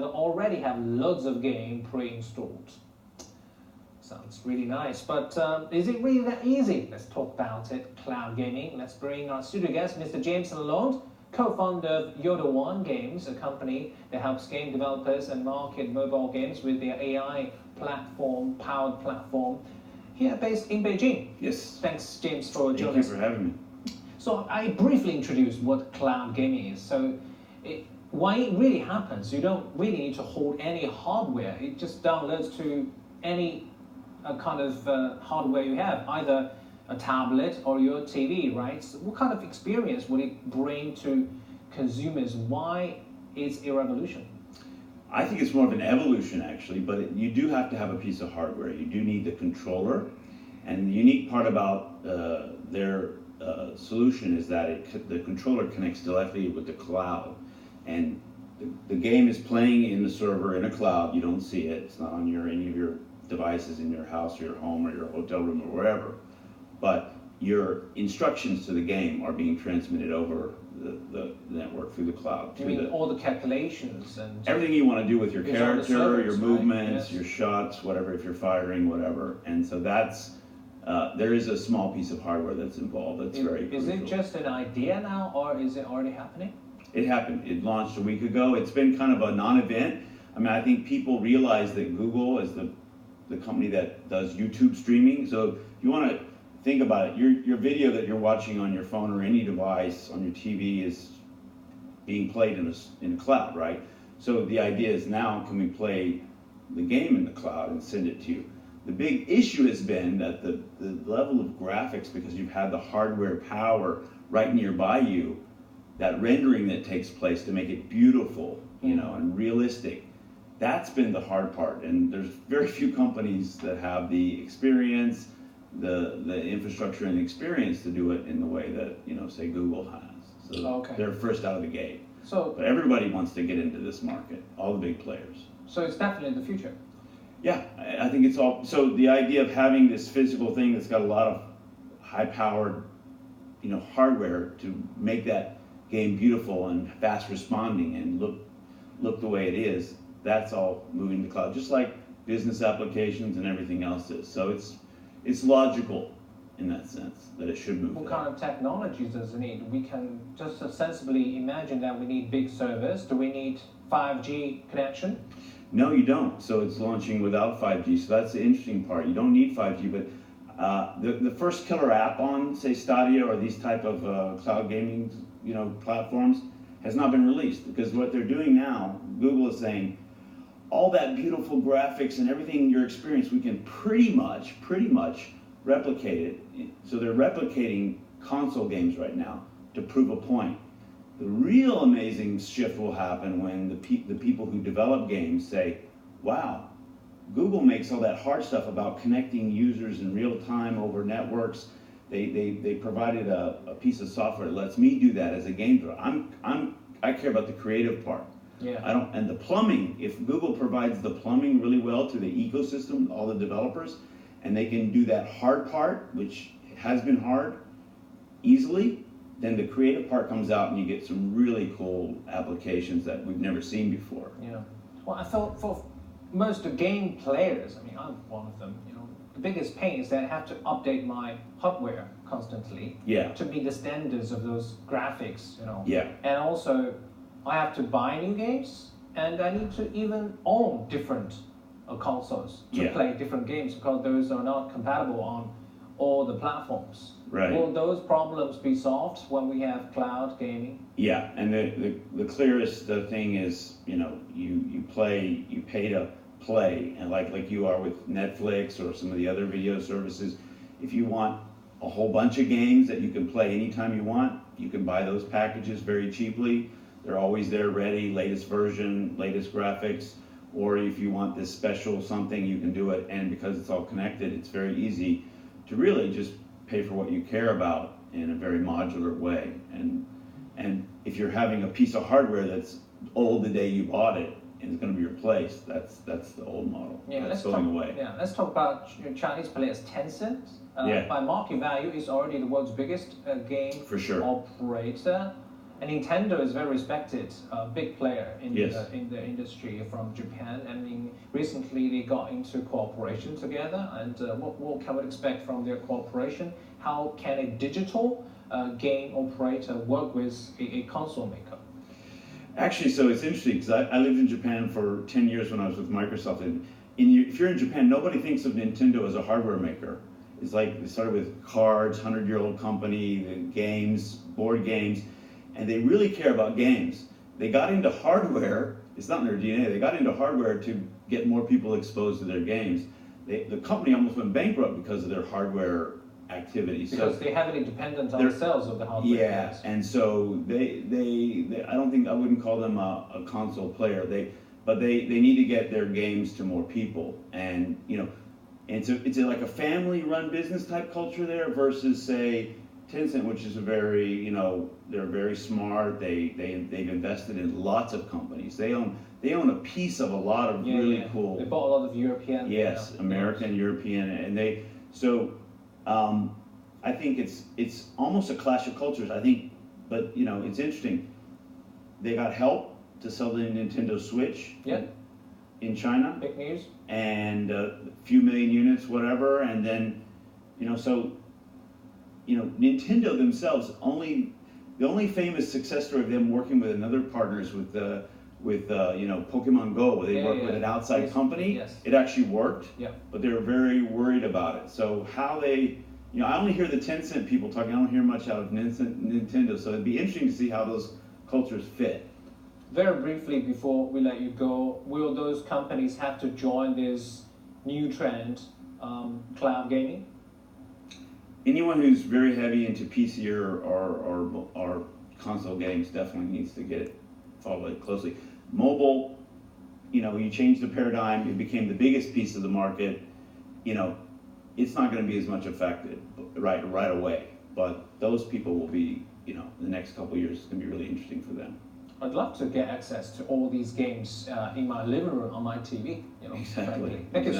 already have loads of game pre-installed. Sounds really nice, but is it really that easy? Let's talk about it. Cloud gaming. Let's bring our studio guest, Mr. James LaLonde, co-founder of Yodo1 Games, a company that helps game developers and market mobile games with their AI powered platform, here based in Beijing. Yes. Thanks, James, for joining us. Thank you for having me. So I briefly introduced what cloud gaming is. So when it really happens, you don't really need to hold any hardware. It just downloads to any kind of hardware you have, either a tablet or your TV, right? So what kind of experience would it bring to consumers? Why is it a revolution? I think it's more of an evolution, actually, but you do have to have a piece of hardware. You do need the controller, and the unique part about their solution is that the controller connects directly with the cloud, and the game is playing in the server in a cloud. You don't see it. It's not on any of your devices in your house or your home or your hotel room or wherever. But your instructions to the game are being transmitted over the network through the cloud. You mean all the calculations and everything you want to do with your character, servers, your movements, right? Yes. your shots, whatever, if you're firing, whatever. And so that's, there is a small piece of hardware that's involved that's very crucial. Is it just an idea now, or is it already happening? It happened. It launched a week ago. It's been kind of a non-event. I mean, I think people realize that Google is the company that does YouTube streaming. So if you want to think about it, your video that you're watching on your phone or any device on your TV is being played in a cloud, right? So the idea is now, can we play the game in the cloud and send it to you? The big issue has been that the level of graphics, because you've had the hardware power right nearby you, that rendering that takes place to make it beautiful, you know, and realistic, that's been the hard part. And there's very few companies that have the experience, the infrastructure and the experience to do it in the way that, you know, say Google has. So they're first out of the gate. So, but everybody wants to get into this market, all the big players. So it's definitely the future. Yeah, I think it's all, so the idea of having this physical thing that's got a lot of high-powered, you know, hardware to make that game beautiful and fast responding and look the way it is, that's all moving to the cloud, just like business applications and everything else is. So it's logical in that sense that it should move. What kind of technologies does it need? We can just sensibly imagine that we need big servers. Do we need 5G connection? No, you don't. So it's launching without 5G. So that's the interesting part. You don't need 5G, but the first killer app on, say, Stadia or these type of cloud gaming, you know, platforms has not been released, because what they're doing now, Google is saying, all that beautiful graphics and everything in your experience, we can pretty much replicate it. So they're replicating console games right now to prove a point. The real amazing shift will happen when the people who develop games say, wow, Google makes all that hard stuff about connecting users in real time over networks. They provided a piece of software that lets me do that as a game developer. I care about the creative part. Yeah. And the plumbing, if Google provides the plumbing really well to the ecosystem, all the developers, and they can do that hard part, which has been hard, easily, then the creative part comes out and you get some really cool applications that we've never seen before. Yeah. Well, I thought for most of game players, I mean, I'm one of them, you know, the biggest pain is that I have to update my hardware constantly to meet the standards of those graphics, you know. Yeah. And also, I have to buy new games, and I need to even own different consoles to play different games, because those are not compatible on all the platforms. Right. Will those problems be solved when we have cloud gaming? Yeah, and the clearest thing is, you know, you pay to play, and like you are with Netflix or some of the other video services. If you want a whole bunch of games that you can play anytime you want, you can buy those packages very cheaply. They're always there ready, latest version, latest graphics. Or if you want this special something, you can do it. And because it's all connected, it's very easy to really just pay for what you care about in a very modular way. And if you're having a piece of hardware that's old the day you bought it and it's going to be replaced, that's the old model. Yeah, that's going away. Yeah, let's talk about Chinese players. Tencent, by market value, is already the world's biggest game for sure operator. And Nintendo is very respected, big player in Yes. in the industry from Japan. I mean, recently they got into cooperation together. And what can we expect from their cooperation? How can a digital game operator work with a console maker? Actually, so it's interesting because I lived in Japan for 10 years when I was with Microsoft. And if you're in Japan, nobody thinks of Nintendo as a hardware maker. It's like it started with cards, 100-year-old company, the games, board games, and they really care about games. They got into hardware, it's not in their DNA, they got into hardware to get more people exposed to their games. The company almost went bankrupt because of their hardware activities. Because they're heavily dependent on the sales of the hardware. Yeah, games. and so they I wouldn't call them a console player. But they need to get their games to more people, and and so it's like a family-run business type culture there versus say Tencent, which is a very they're very smart. They've invested in lots of companies. They own a piece of a lot of really cool. They bought a lot of European. Yes, American, European, and I think it's almost a clash of cultures. I think, but it's interesting. They got help to sell the Nintendo Switch. Yeah. In China. Big news. And a few million units, whatever, and then Nintendo themselves the only famous success story of them working with another partners with Pokemon Go, where they worked with an outside company. Yes. It actually worked. Yeah. But they were very worried about it. So how they, I only hear the Tencent people talking. I don't hear much out of Nintendo. So it'd be interesting to see how those cultures fit. Very briefly before we let you go, will those companies have to join this new trend, cloud gaming? Anyone who's very heavy into PC or console games definitely needs to follow it closely. Mobile, you changed the paradigm, it became the biggest piece of the market. It's not going to be as much affected right away, but those people will be, the next couple of years is going to be really interesting for them. I'd love to get access to all these games in my living room on my TV. Exactly. Thank you so